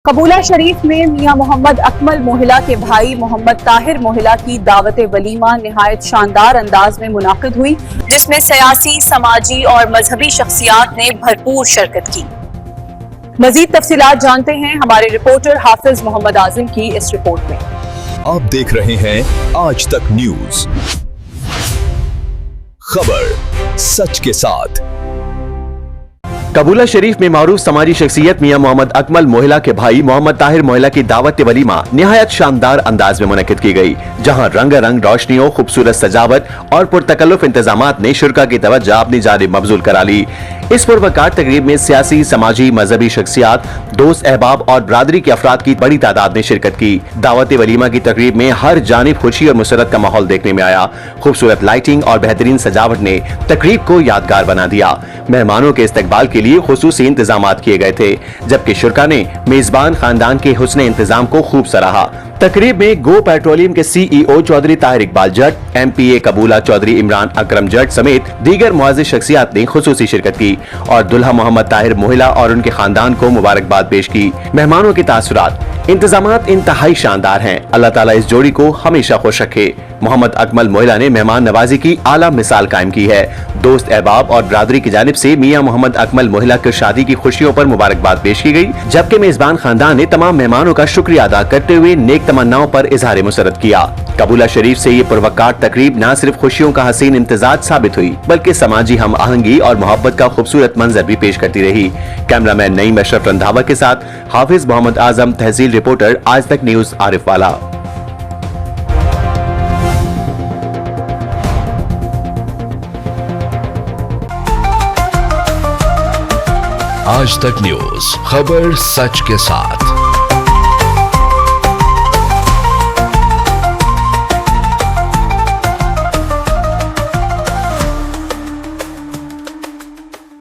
कबूला शरीफ में मियां मोहम्मद अकमल मोहिला के भाई मोहम्मद ताहिर मोहिला की दावत वलीमा निहायत शानदार अंदाज में मुनाकिद हुई, जिसमें सियासी, समाजी और मजहबी शख्सियात ने भरपूर शिरकत की। मजीद तफसीलात जानते हैं हमारे रिपोर्टर हाफिज मोहम्मद आजिम की इस रिपोर्ट में। आप देख रहे हैं आज तक न्यूज, खबर सच के साथ। कबूला शरीफ में मारूफ समाजी शख्सियत मियां मोहम्मद अकमल मोहिला के भाई मोहम्मद ताहिर मोहिला की दावत वलीमा निहायत शानदार अंदाज में मुनक्किद की गई, जहां रंगारंग रोशनियों, खूबसूरत सजावट और पुरतकल्लुफ इंतजामात ने शुरका की तवज्जो अपनी जानिब मबजूल करा ली। इस पुरवकार तकरीब में सियासी, समाजी, मजहबी शख्सियात, दोस्त, अहबाब और बरादरी के अफराद की बड़ी तादाद ने शिरकत की। दावत वलीमा की तकरीब में हर जानिब खुशी और मुसरत का माहौल देखने में आया। खूबसूरत लाइटिंग और बेहतरीन सजावट ने तकरीब को यादगार बना दिया। मेहमानों के इस्तकबाल के लिए खुसूसी इंतजामात किए गए थे, जबकि शुरका ने मेजबान खानदान के हुस्न इंतजाम को खूब सराहा। तकरीब में गो पेट्रोलियम के CEO चौधरी ताहिर इकबाल जट, MPA कबूला चौधरी इमरान अकरम जट समेत दीगर मुअज़्ज़िज़ शख्सियात ने खुसूसी शिरकत की और दुल्हा मोहम्मद ताहिर मोहिला और उनके खानदान को मुबारकबाद पेश की। मेहमानों के तासुरात, इंतजामात इंतहाई शानदार हैं। अल्लाह ताला इस जोड़ी को हमेशा खुश रखे। मोहम्मद अकमल मोहिला ने मेहमान नवाजी की आला मिसाल कायम की है। दोस्त, अहबाब और बरादरी की जानिब से मियां मोहम्मद अकमल मोहिला की शादी की खुशियों पर मुबारकबाद पेश की गई, जबकि मेजबान खानदान ने तमाम मेहमानों का शुक्रिया अदा करते हुए नेक तमन्नाओं पर इजहार मुसरत किया। कबूला शरीफ से ये पुरवकार तकरीब न सिर्फ खुशियों का हसीन इम्तिजाज साबित हुई, बल्कि समाजी हम आहंगी और मोहब्बत का खूबसूरत मंजर भी पेश करती रही। कैमरामैन नईम अशरफ रंधावा के साथ हाफिज मोहम्मद आजम, तहसील रिपोर्टर, आज तक न्यूज, आरिफ वाला। आज तक न्यूज, खबर सच के साथ।